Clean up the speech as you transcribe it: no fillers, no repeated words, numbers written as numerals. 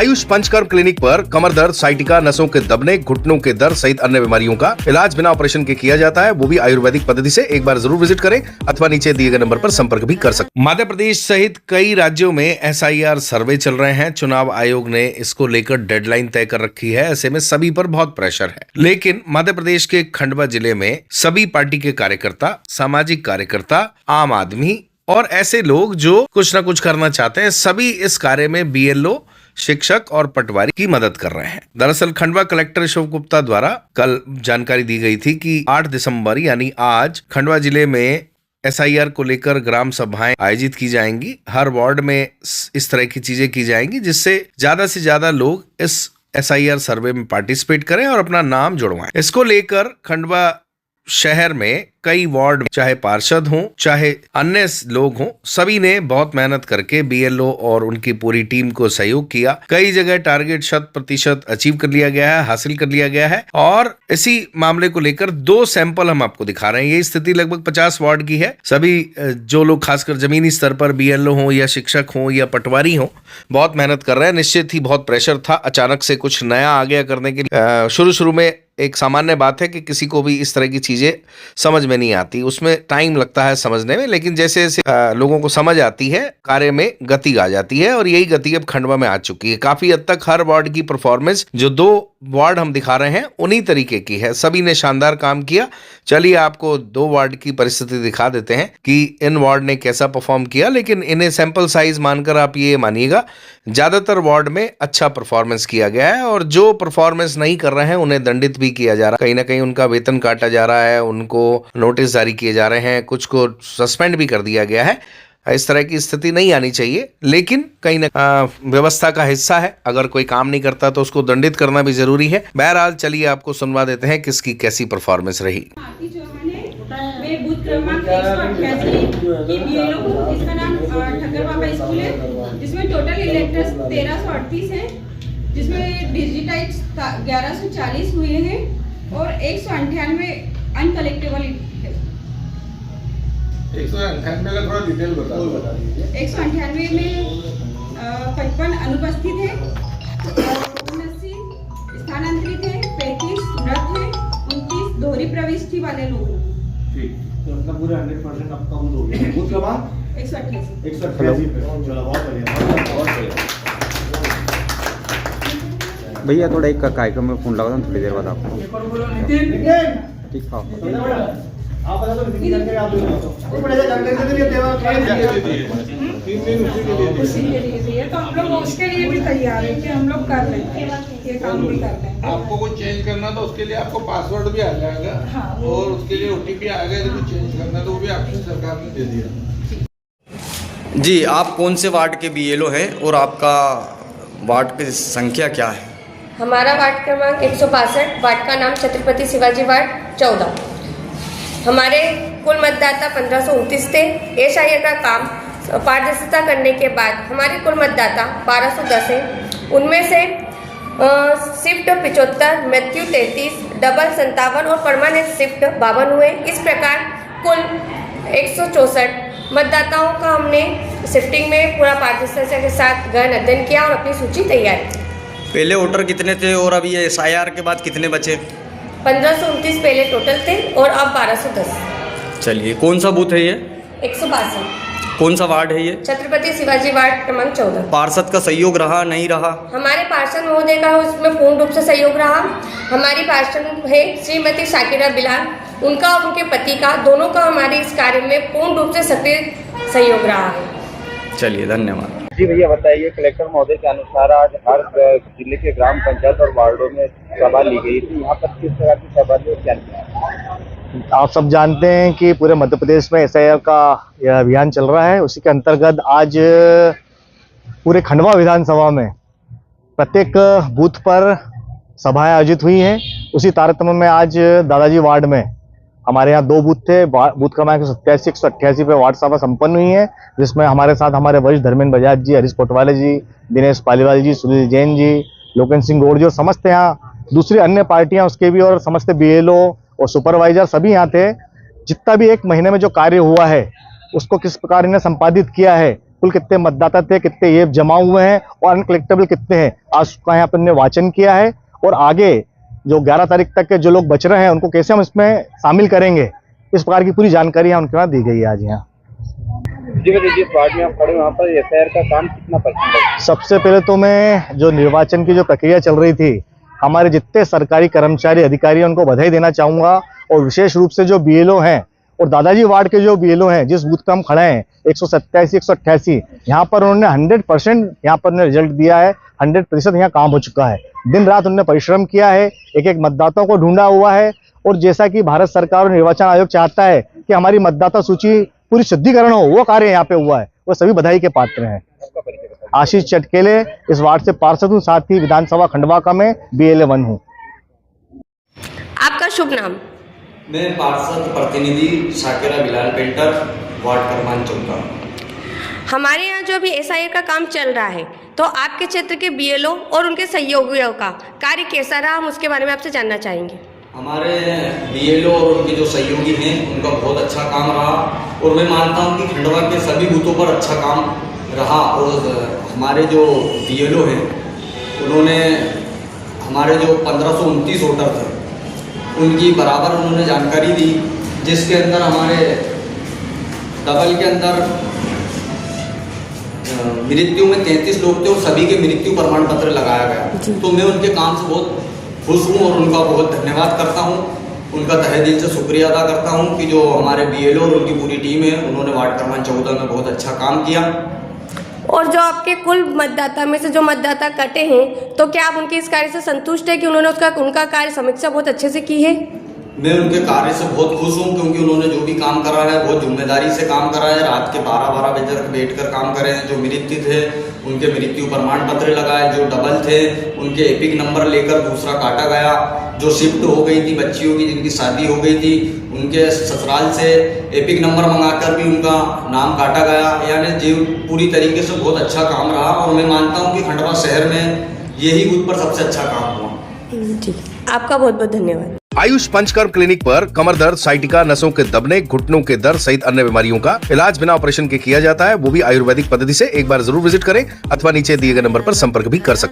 Ayush panchakarma clinic पर कमर दर्द, sciatica, नसों के दबने, घुटनों के दर्द सहित अन्य बीमारियों का इलाज बिना ऑपरेशन के किया जाता है, वो भी आयुर्वेदिक पद्धति से। एक बार जरूर विजिट करें अथवा नीचे दिए गए नंबर पर संपर्क भी कर सकते हैं। मध्य प्रदेश सहित कई राज्यों में SIR सर्वे चल रहे हैं। चुनाव आयोग ने इसको लेकर डेडलाइन तय कर रखी है। ऐसे में सभी पर बहुत प्रेशर है, लेकिन मध्य प्रदेश के खंडवा जिले में सभी पार्टी के कार्यकर्ता, सामाजिक कार्यकर्ता, आम आदमी और ऐसे लोग जो कुछ ना कुछ करना चाहते हैं, सभी इस कार्य में BLO, शिक्षक और पटवारी की मदद कर रहे हैं। दरअसल खंडवा कलेक्टर शिव गुप्ता द्वारा कल जानकारी दी गई थी कि 8 दिसंबर यानी आज खंडवा जिले में SIR को लेकर ग्राम सभाएं आयोजित की जाएंगी। हर वार्ड में इस तरह की चीजें की जाएंगी जिससे से ज्यादा लोग इस SIR सर्वे में पार्टिसिपेट करें और अपना नाम जुड़वाएं। इसको लेकर खंडवा शहर में कई वार्ड, चाहे पार्षद हों चाहे अन्य लोग हों, सभी ने बहुत मेहनत करके BLO और उनकी पूरी टीम को सहयोग किया। कई जगह टारगेट 100% अचीव कर लिया गया है, हासिल कर लिया गया है। और इसी मामले को लेकर 2 सैंपल हम आपको दिखा रहे हैं। ये स्थिति लगभग 50 वार्ड की है। सभी जो लोग खासकर जमीनी स्तर पर BLO हों या शिक्षक हों या पटवारी हों, बहुत मेहनत कर रहे हैं। निश्चित ही बहुत प्रेशर था, अचानक से कुछ नया आ गया करने के लिए। शुरू में एक सामान्य बात है कि किसी को भी इस तरह की चीजें समझ में नहीं आती, उसमें टाइम लगता है समझने में, लेकिन जैसे जैसे लोगों को समझ आती है, कार्य में गति आ जाती है। और यही गति अब खंडवा में आ चुकी है। काफी हद तक हर वार्ड की परफॉर्मेंस, जो 2 वार्ड हम दिखा रहे हैं, उन्हीं तरीके की है। सभी ने शानदार काम किया। चलिए आपको 2 वार्ड की परिस्थिति दिखा देते हैं कि इन वार्ड ने कैसा परफॉर्म किया, लेकिन इन्हें सैंपल साइज मानकर आप ये मानिएगा ज्यादातर वार्ड में अच्छा परफॉर्मेंस किया गया है। और जो परफॉर्मेंस नहीं कर रहे हैं उन्हें दंडित भी किया जा रहा है। कहीं ना कहीं उनका वेतन काटा जा रहा है, उनको नोटिस जारी किए जा रहे हैं, कुछ को सस्पेंड भी कर दिया गया है। इस तरह की स्थिति नहीं आनी चाहिए, लेकिन कहीं ना व्यवस्था का हिस्सा है। अगर कोई काम नहीं करता तो उसको दंडित करना भी जरूरी है। बहरहाल चलिए आपको सुनवा देते हैं किसकी कैसी परफॉर्मेंस रही। जिसमें टोटल इलेक्टर्स 1338 है, जिसमें डिजिटाइज 1140 हुए हैं और 198 अनकलेक्टेबल है। 198 का थोड़ा डिटेल बता दीजिए। 198 में 55 अनुपस्थित है, 79 स्थानांतरित है, 35 मृत है, 29 दोहरी प्रविष्टि वाले लोग। ठीक, तो मतलब पूरे 100% आपका बूथ हो गया। बूथ क्रमांक 188 पे। चलो बहुत बढ़िया, बहुत बढ़िया। भैया थोड़ा एक कार्यक्रम में फोन लगा था, थोड़ी देर बाद आपको। ठीक है, आप बता दो मीटिंग करके आप वो बड़े जानकारी दे दिए देवा क्या दिए 3 दिन उसी के लिए दिए, तो हम लोग उसके लिए भी तैयार है कि हम लोग कर लेंगे, ये काम भी कर लेंगे। आपको कुछ चेंज करना तो उसके लिए आपको पासवर्ड भी आ जाएगा। हाँ, और उसके लिए OTP आएगा। यदि कुछ चेंज करना तो वो भी आपकी सरकार ने दे दिया। जी, आप कौन से वार्ड के BLO हैं और आपका वार्ड की संख्या क्या है? हमारा वार्ड क्रमांक 162, वार्ड का नाम छत्रपति शिवाजी वार्ड 14। हमारे कुल मतदाता 1529 थे। SIR का काम पारदर्शिता करने के बाद हमारे कुल मतदाता 1210 हैं। उनमें से शिफ्ट 75, मृत्यु 33, डबल 57 और परमानेंट शिफ्ट 52 हुए। इस प्रकार कुल 164 मतदाताओं का हमने शिफ्टिंग में पूरा पारदर्शिता के साथ गहन अध्ययन किया और अपनी सूची तैयार की। पहले वोटर कितने थे और अभी ये SIR के बाद कितने बचे? 1529 पहले टोटल थे और अब 1210। चलिए, कौन सा बूथ है ये? 162। कौन सा वार्ड है ये? छत्रपति शिवाजी वार्ड क्रमांक 14। पार्षद का सहयोग रहा नहीं रहा? हमारे पार्षद महोदय का उसमें पूर्ण रूप से सहयोग रहा। हमारी पार्षद है श्रीमती शाकिरा बिलाल, उनका और उनके पति का, दोनों का हमारे इस कार्य में पूर्ण रूप से सक्रिय सहयोग रहा है। चलिए, धन्यवाद। जी भैया बताइए, कलेक्टर महोदय के अनुसार आज हर जिले के ग्राम पंचायत और वार्डों में सभा ली गई थी। यहाँ पर किस तरह की सभा ली, क्या किया? आप सब जानते हैं कि पूरे मध्य प्रदेश में SIR का यह अभियान चल रहा है। उसी के अंतर्गत आज पूरे खंडवा विधानसभा में प्रत्येक बूथ पर सभाएं आयोजित हुई हैं। उसी तारतम्य में आज दादाजी वार्ड में हमारे यहाँ 2 बूथ थे। बूथ क्रमांक 87, 188 पे वार्ड सभा संपन्न हुई है, जिसमें हमारे साथ हमारे वरिष्ठ धर्मेंद्र बजाज जी, हरीश कोटवाले जी, दिनेश पालीवाल जी, सुनील जैन जी, लोकेंद्र सिंह गौड़ जी और समस्त यहाँ दूसरी अन्य पार्टियां उसके भी और समस्त BLO और सुपरवाइजर सभी यहाँ थे। जितना भी 1 महीने में जो कार्य हुआ है उसको किस प्रकार इन्हें संपादित किया है कुल कितने मतदाता थे, कितने ये जमा हुए हैं और अनकलेक्टेबल कितने हैं, आज उसका यहाँ पर हमने वाचन किया है। और आगे जो 11 तारीख तक के जो लोग बच रहे हैं उनको कैसे हम इसमें शामिल करेंगे, इस प्रकार की पूरी जानकारी यहाँ उनके वहाँ दी गई है आज यहाँ। जी बताइए, जिस वार्ड में आप खड़े वहाँ पर एसआईआर का काम कितना परसेंट है? सबसे पहले तो मैं जो निर्वाचन की जो प्रक्रिया चल रही थी, हमारे जितने सरकारी कर्मचारी अधिकारी हैं उनको बधाई देना चाहूँगा। और विशेष रूप से जो बीएलओ हैं और दादाजी वार्ड के जो बीएलओ हैं, जिस बूथ पर हम खड़े हैं 187 188, यहाँ पर उन्होंने 100% यहाँ पर उन्होंने रिजल्ट दिया है। 100% यहाँ काम हो चुका है। दिन रात उन्होंने परिश्रम किया है, एक एक मतदाताओं को ढूंढा हुआ है। और जैसा कि भारत सरकार और निर्वाचन आयोग चाहता है कि हमारी मतदाता सूची पूरी शुद्धिकरण हो, वो कार्य यहाँ पे हुआ है। वो सभी बधाई के पात्र हैं। आशीष चटकेले, इस वार्ड से पार्षद हूँ, साथ ही विधानसभा खंडवा का मैं BLA1 हूँ। आपका शुभ नाम? मैं पार्षद प्रतिनिधि शाकिरा बिलाल पेंटर, वार्ड क्रमांक 14। हमारे यहाँ जो अभी एसआईआर का काम चल रहा है, तो आपके क्षेत्र के बीएलओ और उनके सहयोगियों का कार्य कैसा रहा, हम उसके बारे में आपसे जानना चाहेंगे। हमारे बीएलओ और उनके जो सहयोगी हैं उनका बहुत अच्छा काम रहा और मैं मानता हूं कि खंडवा के सभी बूथों पर अच्छा काम रहा। और हमारे जो बीएलओ हैं उन्होंने हमारे जो 1529 वोटर थे उनकी बराबर उन्होंने जानकारी दी, जिसके अंदर हमारे डबल के अंदर मृत्यु में 33 लोग थे और सभी के मृत्यु प्रमाण पत्र लगाया गया। तो मैं उनके काम से बहुत खुश हूँ और उनका बहुत धन्यवाद करता हूँ। उनका तहे दिल से शुक्रिया अदा करता हूँ कि जो हमारे बीएलओ और उनकी पूरी टीम है उन्होंने वार्ड क्रमांक 14 में बहुत अच्छा काम किया। और जो आपके कुल मतदाता में से जो मतदाता कटे हैं, तो क्या आप उनके इस कार्य से संतुष्ट है कि उन्होंने उनका कार्य समीक्षा बहुत अच्छे से की है? मैं उनके कार्य से बहुत खुश हूँ क्योंकि उन्होंने जो भी काम करा है बहुत जिम्मेदारी से काम करा है। रात के 12-12 बजे तक बैठकर काम करे हैं। जो मृत्यु थे उनके मृत्यु प्रमाण पत्र लगाए, जो डबल थे उनके एपिक नंबर लेकर दूसरा काटा गया, जो शिफ्ट हो गई थी बच्चियों की जिनकी शादी हो गई थी उनके ससुराल से एपिक नंबर मंगाकर भी उनका नाम काटा गया। यानी जो पूरी तरीके से बहुत अच्छा काम रहा और मैं मानता हूँ कि खंडवा शहर में यही बूथ पर सबसे अच्छा काम हुआ। जी, आपका बहुत बहुत धन्यवाद। आयुष पंचकर्म क्लिनिक पर कमर दर्द, साइटिका, नसों के दबने, घुटनों के दर्द सहित अन्य बीमारियों का इलाज बिना ऑपरेशन के किया जाता है, वो भी आयुर्वेदिक पद्धति से। एक बार जरूर विजिट करें अथवा नीचे दिए गए नंबर पर संपर्क भी कर सकते हैं।